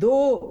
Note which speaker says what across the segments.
Speaker 1: 2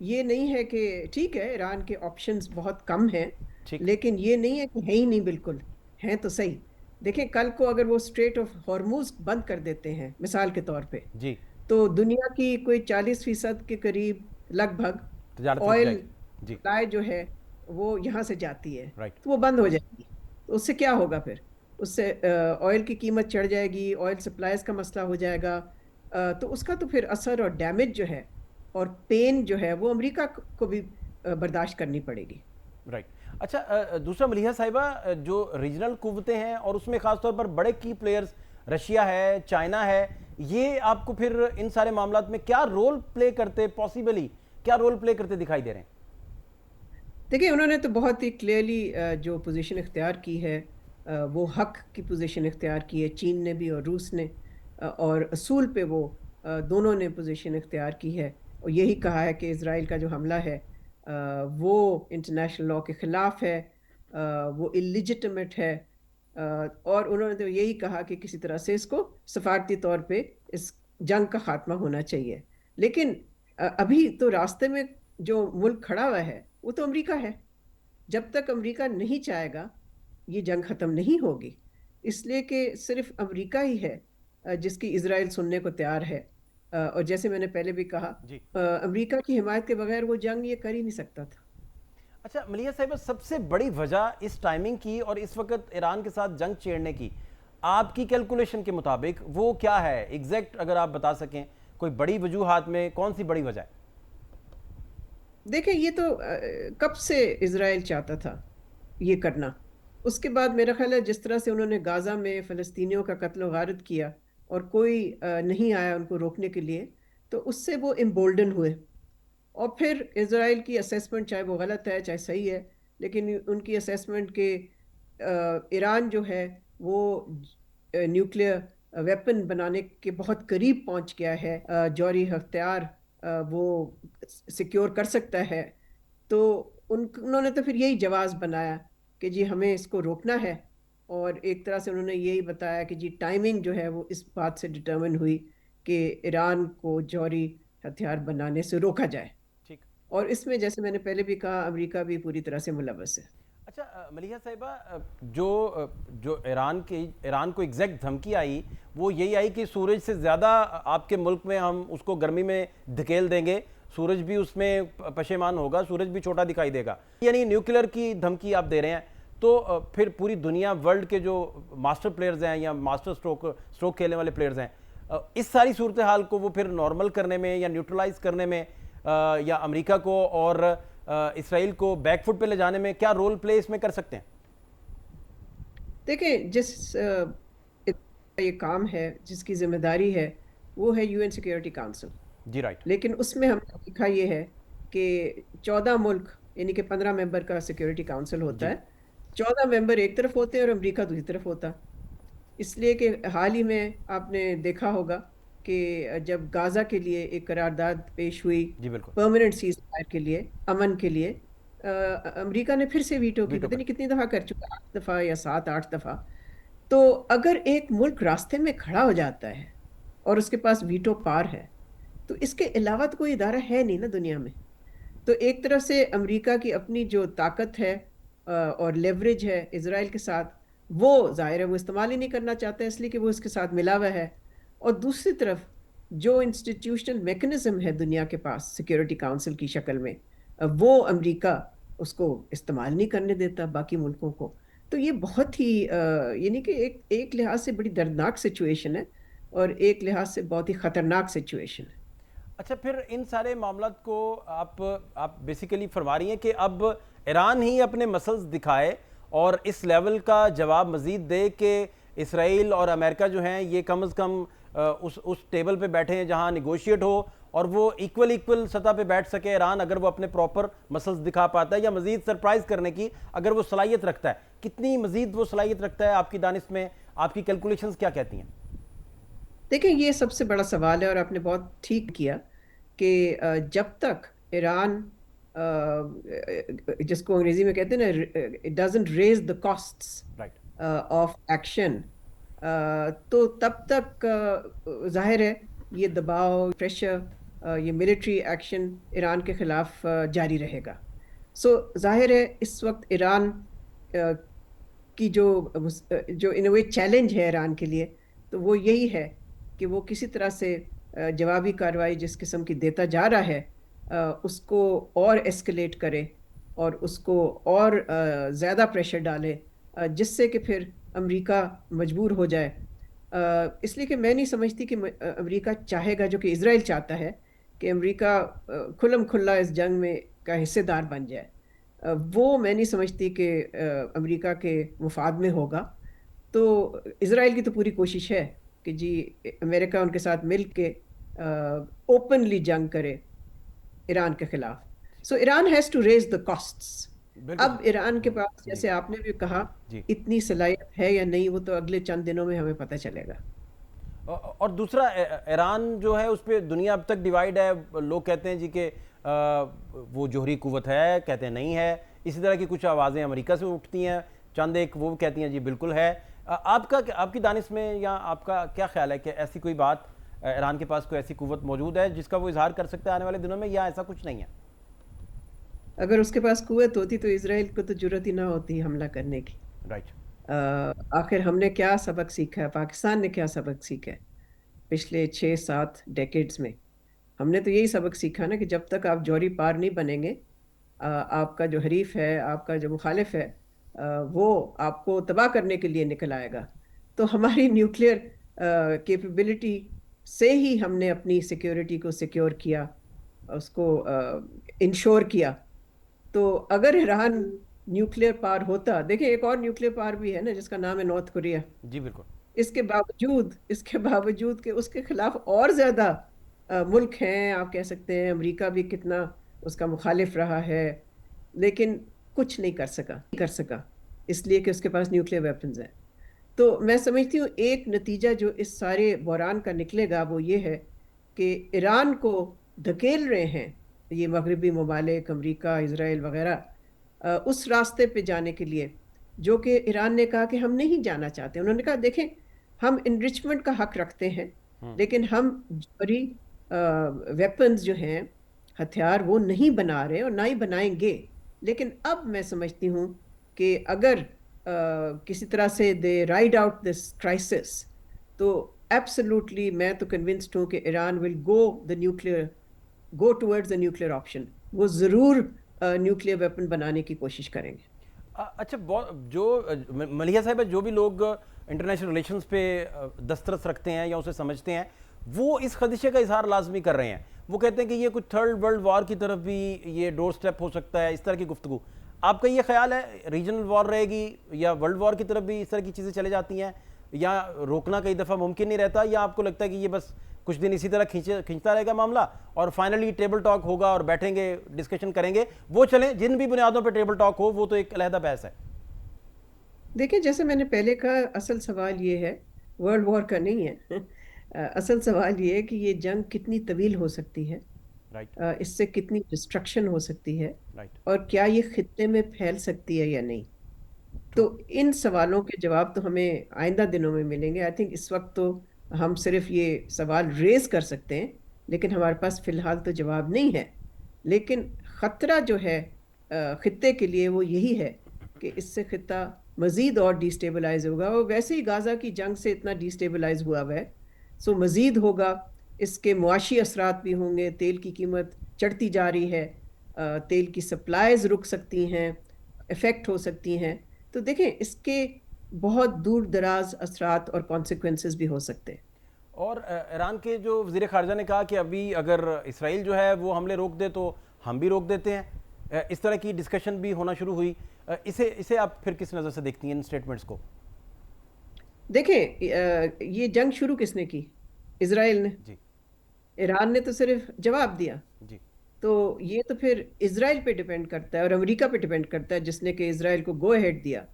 Speaker 1: یہ نہیں ہے کہ ٹھیک ہے ایران کے آپشنز بہت کم ہیں،
Speaker 2: ٹھیک
Speaker 1: لیکن یہ نہیں ہے کہ ہے ہی نہیں، بالکل ہیں تو صحیح. دیکھیں کل کو اگر وہ اسٹریٹ آف ہارموز بند کر دیتے ہیں مثال کے طور پہ،
Speaker 2: جی.
Speaker 1: تو دنیا کی کوئی 40% کے قریب لگ بھگ
Speaker 2: تجارت رک جائے
Speaker 1: آئل
Speaker 2: گی. جی.
Speaker 1: سپلائی جو ہے وہ یہاں سے جاتی ہے،
Speaker 2: رائٹ.
Speaker 1: تو وہ بند ہو جائے گی. تو اس سے کیا ہوگا پھر؟ اس سے آئل کی قیمت چڑھ جائے گی، آئل سپلائز کا مسئلہ ہو جائے گا. تو اس کا تو پھر اثر اور ڈیمیج جو ہے اور پین جو ہے وہ امریکہ کو بھی برداشت کرنی پڑے گی.
Speaker 2: رائٹ. اچھا دوسرا ملیحہ صاحبہ، جو ریجنل قوتیں ہیں اور اس میں خاص طور پر بڑے کی پلیئرز رشیا ہے، چائنا ہے، یہ آپ کو پھر ان سارے معاملات میں کیا رول پلے کرتے، پاسبلی کیا رول پلے کرتے دکھائی دے رہے ہیں؟
Speaker 1: دیکھیں انہوں نے تو بہت ہی کلیئرلی جو پوزیشن اختیار کی ہے وہ حق کی پوزیشن اختیار کی ہے، چین نے بھی اور روس نے. اور اصول پہ وہ دونوں نے پوزیشن اختیار کی ہے اور یہی کہا ہے کہ اسرائیل کا جو حملہ ہے وہ انٹرنیشنل لاء کے خلاف ہے، وہ اللیجٹمیٹ ہے. اور انہوں نے تو یہی کہا کہ کسی طرح سے اس کو سفارتی طور پہ اس جنگ کا خاتمہ ہونا چاہیے. لیکن ابھی تو راستے میں جو ملک کھڑا ہوا ہے وہ تو امریکہ ہے. جب تک امریکہ نہیں چاہے گا یہ جنگ ختم نہیں ہوگی، اس لیے کہ صرف امریکہ ہی ہے جس کی اسرائیل سننے کو تیار ہے. اور جیسے میں نے پہلے بھی کہا
Speaker 2: جی.
Speaker 1: امریکہ کی حمایت کے بغیر وہ جنگ یہ کر ہی نہیں سکتا تھا.
Speaker 2: اچھا ملیحہ صاحبہ، سب سے بڑی وجہ اس ٹائمنگ کی اور اس وقت ایران کے ساتھ جنگ چھیڑنے کی آپ کی کیلکولیشن کے مطابق وہ کیا ہے ایگزیکٹ، اگر آپ بتا سکیں کوئی بڑی وجوہات میں کون سی بڑی وجہ ہے؟
Speaker 1: دیکھیں یہ تو کب سے اسرائیل چاہتا تھا یہ کرنا. اس کے بعد میرا خیال ہے جس طرح سے انہوں نے غازہ میں فلسطینیوں کا قتل و غارت کیا اور کوئی نہیں آیا ان کو روکنے کے لیے، تو اس سے وہ امبولڈن ہوئے. اور پھر اسرائیل کی اسیسمنٹ چاہے وہ غلط ہے چاہے صحیح ہے، لیکن ان کی اسیسمنٹ کے ایران جو ہے وہ نیوکلیئر ویپن بنانے کے بہت قریب پہنچ گیا ہے، جوہری ہتھیار وہ سیکیور کر سکتا ہے. تو انہوں نے تو پھر یہی جواز بنایا کہ جی ہمیں اس کو روکنا ہے. اور ایک طرح سے انہوں نے یہی بتایا کہ جی ٹائمنگ جو ہے وہ اس بات سے ڈٹرمن ہوئی کہ ایران کو جوہری ہتھیار بنانے سے روکا جائے.
Speaker 2: ٹھیک.
Speaker 1: اور اس میں جیسے میں نے پہلے بھی کہا امریکہ بھی پوری طرح سے ملوث ہے.
Speaker 2: اچھا ملیحہ صاحبہ، جو ایران کو ایگزیکٹ دھمکی آئی وہ یہی آئی کہ سورج سے زیادہ آپ کے ملک میں ہم اس کو گرمی میں دھکیل دیں گے، سورج بھی اس میں پشیمان ہوگا، سورج بھی چھوٹا دکھائی دے گا، یعنی نیوکلیر کی دھمکی آپ دے رہے ہیں. تو پھر پوری دنیا ورلڈ کے جو ماسٹر پلیئرز ہیں یا ماسٹر سٹروک کھیلنے والے پلیئرز ہیں، اس ساری صورتحال کو وہ پھر نارمل کرنے میں یا نیوٹرلائز کرنے میں یا امریکہ کو اور اسرائیل کو بیک فٹ پہ لے جانے میں کیا رول پلے اس میں کر سکتے ہیں؟
Speaker 1: دیکھیں جس یہ کام ہے جس کی ذمہ داری ہے وہ ہے UN سیکیورٹی کاؤنسل.
Speaker 2: جی. رائٹ.
Speaker 1: لیکن اس میں ہم نے دیکھا یہ ہے کہ 14 ملک یعنی کہ 15 ممبر کا سیکیورٹی کاؤنسل ہوتا
Speaker 2: جی.
Speaker 1: ہے. 14 ممبر ایک طرف ہوتے ہیں اور امریکہ دوسری طرف ہوتا. اس لیے کہ حال ہی میں آپ نے دیکھا ہوگا کہ جب غازہ کے لیے ایک قرارداد پیش ہوئی
Speaker 2: جی بالکل.
Speaker 1: پرماننٹ سیز فائر کے لیے، امن کے لیے، امریکہ نے پھر سے ویٹو کی.
Speaker 2: ویٹو
Speaker 1: پتہ
Speaker 2: کر.
Speaker 1: نہیں کتنی دفعہ کر چکا، 8 دفعہ یا 7-8 دفعہ. تو اگر ایک ملک راستے میں کھڑا ہو جاتا ہے اور اس کے پاس ویٹو پار ہے تو اس کے علاوہ تو کوئی ادارہ ہے نہیں نا دنیا میں. تو ایک طرف سے امریکہ کی اپنی جو طاقت ہے اور لیوریج ہے اسرائیل کے ساتھ، وہ ظاہر ہے وہ استعمال ہی نہیں کرنا چاہتا ہے اس لیے کہ وہ اس کے ساتھ ملا ہوا ہے. اور دوسری طرف جو انسٹیٹیوشنل میکنزم ہے دنیا کے پاس سیکیورٹی کاؤنسل کی شکل میں، وہ امریکہ اس کو استعمال نہیں کرنے دیتا باقی ملکوں کو. تو یہ بہت ہی یعنی کہ ایک لحاظ سے بڑی دردناک سچویشن ہے اور ایک لحاظ سے بہت ہی خطرناک سچویشن ہے.
Speaker 2: اچھا پھر ان سارے معاملات کو آپ بیسیکلی فرما رہی ہیں کہ اب ایران ہی اپنے مسلز دکھائے اور اس لیول کا جواب مزید دے کہ اسرائیل اور امریکہ جو ہیں یہ کم از کم اس ٹیبل پہ بیٹھے ہیں جہاں نیگوشیٹ ہو اور وہ ایکول سطح پہ بیٹھ سکے ایران، اگر وہ اپنے پراپر مسلز دکھا پاتا ہے یا مزید سرپرائز کرنے کی اگر وہ صلاحیت رکھتا ہے. کتنی مزید وہ صلاحیت رکھتا ہے آپ کی دانش میں؟ آپ کی کیلکولیشنز کیا کہتی ہیں؟
Speaker 1: دیکھیں یہ سب سے بڑا سوال ہے اور آپ نے بہت ٹھیک کیا کہ جب تک ایران جس کو انگریزی میں کہتے ہیں نا it doesn't raise the costs
Speaker 2: right.
Speaker 1: of action، تو تب تک ظاہر ہے یہ دباؤ پریشر یہ ملٹری ایکشن ایران کے خلاف جاری رہے گا. سو ظاہر ہے اس وقت ایران کی جو ان وے چیلنج ہے ایران کے لیے تو وہ یہی ہے کہ وہ کسی طرح سے جوابی کارروائی جس قسم کی دیتا جا رہا ہے اس کو اور ایسکلیٹ کرے اور اس کو اور زیادہ پریشر ڈالے جس سے کہ پھر امریکہ مجبور ہو جائے. اس لیے کہ میں نہیں سمجھتی کہ امریکہ چاہے گا جو کہ اسرائیل چاہتا ہے کہ امریکہ کھلم کھلا اس جنگ میں کا حصے دار بن جائے. وہ میں نہیں سمجھتی کہ امریکہ کے مفاد میں ہوگا. تو اسرائیل کی تو پوری کوشش ہے کہ جی امریکہ ان کے ساتھ مل کے اوپنلی جنگ کرے ایران کے خلاف. So Iran has to raise the costs. اب ایران کے پاس جیسے آپ نے بھی کہا اتنی صلاحیت ہے یا نہیں وہ تو اگلے چند دنوں میں ہمیں پتہ چلے گا.
Speaker 2: اور دوسرا ایران جو ہے اس پہ دنیا اب تک ڈیوائیڈ ہے. لوگ کہتے ہیں جی کہ وہ جوہری قوت ہے, کہتے ہیں نہیں ہے. اسی طرح کی کچھ آوازیں امریکہ سے اٹھتی ہیں, چند ایک وہ کہتی ہیں جی بالکل ہے. آپ کی دانش میں یا آپ کا کیا خیال ہے کہ ایسی کوئی بات ایران کے پاس کوئی ایسی قوت موجود ہے جس کا وہ اظہار کر سکتا ہے آنے والے دنوں میں, یا ایسا کچھ نہیں ہے؟
Speaker 1: اگر اس کے پاس قوت ہوتی تو اسرائیل کو تو جرت ہی نہ ہوتی حملہ کرنے کی.
Speaker 2: رائٹ.
Speaker 1: آخر ہم نے کیا سبق سیکھا ہے, پاکستان نے کیا سبق سیکھا ہے پچھلے 6-7 ڈیکیڈز میں؟ ہم نے تو یہی سبق سیکھا نا کہ جب تک آپ جوہری پار نہیں بنیں گے آپ کا جو حریف ہے, آپ کا جو مخالف ہے, وہ آپ کو تباہ کرنے کے لیے نکل آئے گا. تو ہماری نیوکلیئر کیپیبلٹی سے ہی ہم نے اپنی سیکیورٹی کو سیکیور کیا, اس کو انشور کیا. تو اگر ایران نیوکلیئر پار ہوتا, دیکھیں ایک اور نیوکلیئر پار بھی ہے نا جس کا نام ہے نارتھ کوریا.
Speaker 2: جی بالکل.
Speaker 1: اس کے باوجود کہ اس کے خلاف اور زیادہ ملک ہیں, آپ کہہ سکتے ہیں امریکہ بھی کتنا اس کا مخالف رہا ہے, لیکن کچھ نہیں کر سکا اس لیے کہ اس کے پاس نیوکلیئر ویپنز ہیں. تو میں سمجھتی ہوں ایک نتیجہ جو اس سارے بحران کا نکلے گا وہ یہ ہے کہ ایران کو دھکیل رہے ہیں یہ مغربی ممالک, امریکہ, اسرائیل وغیرہ اس راستے پہ جانے کے لیے جو کہ ایران نے کہا کہ ہم نہیں جانا چاہتے. انہوں نے کہا دیکھیں ہم انرچمنٹ کا حق رکھتے ہیں لیکن ہم جوہری ویپنز جو ہیں, ہتھیار, وہ نہیں بنا رہے اور نہ ہی بنائیں گے. لیکن اب میں سمجھتی ہوں کہ اگر کسی طرح سے they ride out this crisis تو ایبسلیوٹلی میں تو کنونسڈ ہوں کہ Iran will go towards the nuclear option. وہ ضرور نیوکلیئر ویپن بنانے کی کوشش کریں گے.
Speaker 2: اچھا, جو ملیحہ صاحبہ جو بھی لوگ انٹرنیشنل ریلیشنز پہ دسترس رکھتے ہیں یا اسے سمجھتے ہیں وہ اس خدشے کا اظہار لازمی کر رہے ہیں. وہ کہتے ہیں کہ یہ کچھ تھرڈ ورلڈ وار کی طرف بھی یہ ڈور سٹیپ ہو سکتا ہے, اس طرح کی گفتگو. آپ کا یہ خیال ہے ریجنل وار رہے گی یا ورلڈ وار کی طرف بھی اس طرح کی چیزیں چلے جاتی ہیں, یا روکنا کئی دفعہ ممکن نہیں رہتا, یا آپ کو لگتا ہے کہ یہ بس کچھ دن اسی طرح کھینچتا رہے گا معاملہ اور فائنلی ٹیبل ٹاک ہوگا اور بیٹھیں گے, ڈسکشن کریں گے, وہ چلیں جن بھی بنیادوں پہ ٹیبل ٹاک ہو وہ تو ایک علیحدہ بحث ہے.
Speaker 1: دیکھیں جیسے میں نے پہلے کہا, اصل سوال یہ ہے ورلڈ وار کا نہیں ہے. اصل سوال یہ ہے کہ یہ جنگ کتنی طویل ہو سکتی ہے, اس سے کتنی ڈسٹرکشن ہو سکتی ہے, اور کیا یہ خطے میں پھیل سکتی ہے یا نہیں. تو ان سوالوں کے جواب تو ہمیں آئندہ دنوں میں ملیں گے. آئی تھنک اس وقت تو ہم صرف یہ سوال ریز کر سکتے ہیں لیکن ہمارے پاس فی الحال تو جواب نہیں ہے. لیکن خطرہ جو ہے خطے کے لیے وہ یہی ہے کہ اس سے خطہ مزید اور ڈی سٹیبلائز ہوگا. اور ویسے ہی غازہ کی جنگ سے اتنا ڈی سٹیبلائز ہوا ہوا ہے, سو مزید ہوگا. اس کے معاشی اثرات بھی ہوں گے, تیل کی قیمت چڑھتی جا رہی ہے, تیل کی سپلائز رک سکتی ہیں, افیکٹ ہو سکتی ہیں. تو دیکھیں اس کے بہت دور دراز اثرات اور کانسیکوینسز بھی ہو سکتے ہیں.
Speaker 2: اور ایران کے جو وزیر خارجہ نے کہا کہ ابھی اگر اسرائیل جو ہے وہ حملے روک دے تو ہم بھی روک دیتے ہیں, اس طرح کی ڈسکشن بھی ہونا شروع ہوئی. اسے آپ پھر کس نظر سے دیکھتی ہیں ان سٹیٹمنٹس کو؟
Speaker 1: دیکھیں یہ جنگ شروع کس نے کی؟ اسرائیل نے.
Speaker 2: جی.
Speaker 1: ایران نے تو صرف جواب دیا.
Speaker 2: جی.
Speaker 1: تو یہ تو پھر اسرائیل پہ ڈیپینڈ کرتا ہے اور امریکہ پہ ڈیپینڈ کرتا ہے جس نے کہ اسرائیل کو گو ہیڈ دیا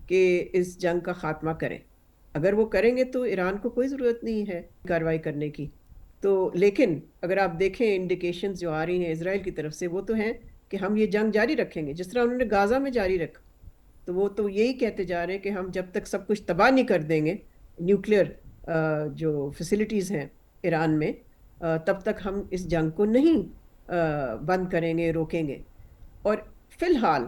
Speaker 1: کہ اس جنگ کا خاتمہ کریں. اگر وہ کریں گے تو ایران کو کوئی ضرورت نہیں ہے کارروائی کرنے کی. تو لیکن اگر آپ دیکھیں انڈیکیشنز جو آ رہی ہیں اسرائیل کی طرف سے وہ تو ہیں کہ ہم یہ جنگ جاری رکھیں گے جس طرح انہوں نے غازہ میں جاری رکھا. تو وہ تو یہی کہتے جا رہے ہیں کہ ہم جب تک سب کچھ تباہ نہیں کر دیں گے نیوکلیئر جو فیسلٹیز ہیں ایران میں, تب تک ہم اس جنگ کو نہیں بند کریں گے، روکیں گے. اور فی الحال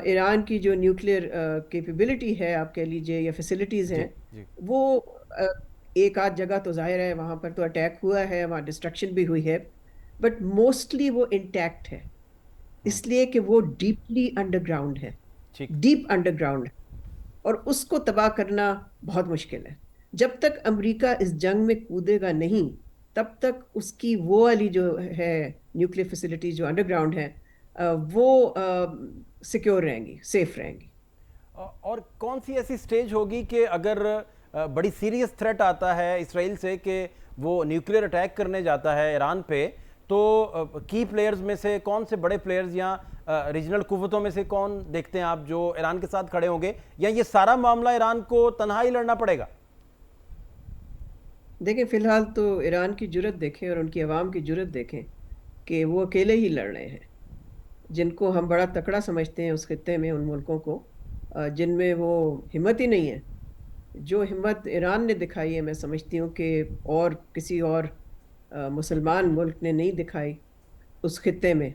Speaker 1: ایران کی جو نیوکلیئر کیپیبلٹی ہے آپ کہہ لیجئے یا فیسلٹیز
Speaker 2: جی
Speaker 1: ہیں،
Speaker 2: جی
Speaker 1: وہ ایک آدھ جگہ تو ظاہر ہے وہاں پر تو اٹیک ہوا ہے، وہاں ڈسٹرکشن بھی ہوئی ہے، بٹ موسٹلی وہ انٹیکٹ ہے، اس لیے کہ وہ ڈیپلی انڈر گراؤنڈ ہے،
Speaker 2: ٹھیک.
Speaker 1: ڈیپ انڈر گراؤنڈ ہے، اور اس کو تباہ کرنا بہت مشکل ہے. جب تک امریکہ اس جنگ میں کودے گا نہیں، تب تک اس کی وہ والی جو ہے نیوکلیئر فیسلٹی جو انڈر گراؤنڈ ہے وہ سیکیور رہیں گی، سیف رہیں گی.
Speaker 2: اور کون سی ایسی سٹیج ہوگی کہ اگر بڑی سیریس تھریٹ آتا ہے اسرائیل سے کہ وہ نیوکلیئر اٹیک کرنے جاتا ہے ایران پہ، تو کی پلیئرز میں سے کون سے بڑے پلیئرز یا ریجنل قوتوں میں سے کون دیکھتے ہیں آپ جو ایران کے ساتھ کھڑے ہوں گے، یا یہ سارا معاملہ ایران کو تنہا ہی لڑنا پڑے گا؟
Speaker 1: دیکھیں فی الحال تو ایران کی جرت دیکھیں اور ان کی عوام کی جرت دیکھیں کہ وہ اکیلے ہی لڑ رہے ہیں. جن کو ہم بڑا تکڑا سمجھتے ہیں اس خطے میں، ان ملکوں کو، جن میں وہ ہمت ہی نہیں ہے جو ہمت ایران نے دکھائی ہے، میں سمجھتی ہوں کہ اور کسی اور مسلمان ملک نے نہیں دکھائی اس خطے میں،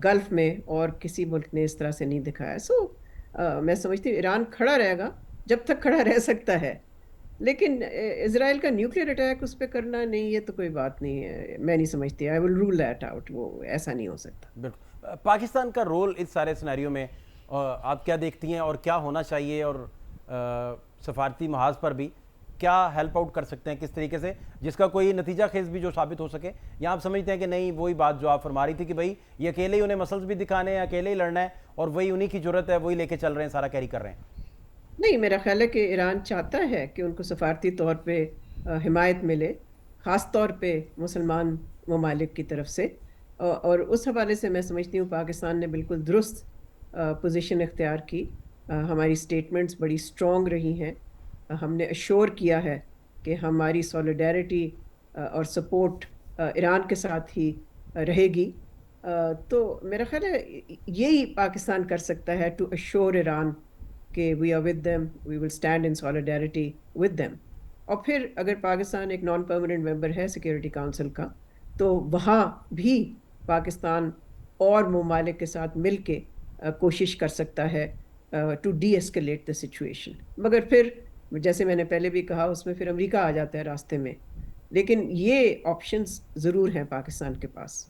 Speaker 1: گلف میں اور کسی ملک نے اس طرح سے نہیں دکھایا. میں سمجھتی ہوں ایران کھڑا رہے گا جب تک کھڑا رہ سکتا ہے، لیکن اسرائیل کا نیوکلیئر اٹیک اس پہ کرنا نہیں، یہ تو کوئی بات نہیں ہے. میں نہیں سمجھتی، آئی ول رول دیٹ آؤٹ، وہ ایسا نہیں ہو سکتا.
Speaker 2: بالکل. پاکستان کا رول اس سارے سینیریو میں آپ کیا دیکھتی ہیں، اور کیا ہونا چاہیے، اور سفارتی محاذ پر بھی کیا ہیلپ آؤٹ کر سکتے ہیں کس طریقے سے، جس کا کوئی نتیجہ خیز بھی جو ثابت ہو سکے؟ یا آپ سمجھتے ہیں کہ نہیں، وہی بات جو آپ فرما رہی تھی کہ بھائی یہ اکیلے ہی انہیں مسلز بھی دکھانے ہیں، اکیلے ہی لڑنا ہے، اور وہی انہی کی ضرورت ہے، وہی لے کے چل رہے ہیں، سارا کیری کر رہے ہیں؟
Speaker 1: نہیں، میرا خیال ہے کہ ایران چاہتا ہے کہ ان کو سفارتی طور پہ حمایت ملے، خاص طور پہ مسلمان ممالک کی طرف سے. اور اس حوالے سے میں سمجھتی ہوں پاکستان نے بالکل درست پوزیشن اختیار کی. ہماری سٹیٹمنٹس بڑی اسٹرانگ رہی ہیں. ہم نے اشور کیا ہے کہ ہماری سولیڈیرٹی اور سپورٹ ایران کے ساتھ ہی رہے گی. تو میرا خیال ہے یہی پاکستان کر سکتا ہے ٹو اشور ایران کہ we are with them, we will stand in solidarity with them. اور پھر اگر پاکستان ایک نان پرماننٹ ممبر ہے سیکیورٹی کونسل کا، تو وہاں بھی پاکستان اور ممالک کے ساتھ مل کے کوشش کر سکتا ہے to de-escalate the situation. مگر پھر جیسے میں نے پہلے بھی کہا، اس میں پھر امریکہ آ جاتا ہے راستے میں. لیکن یہ آپشنز ضرور ہیں پاکستان کے پاس.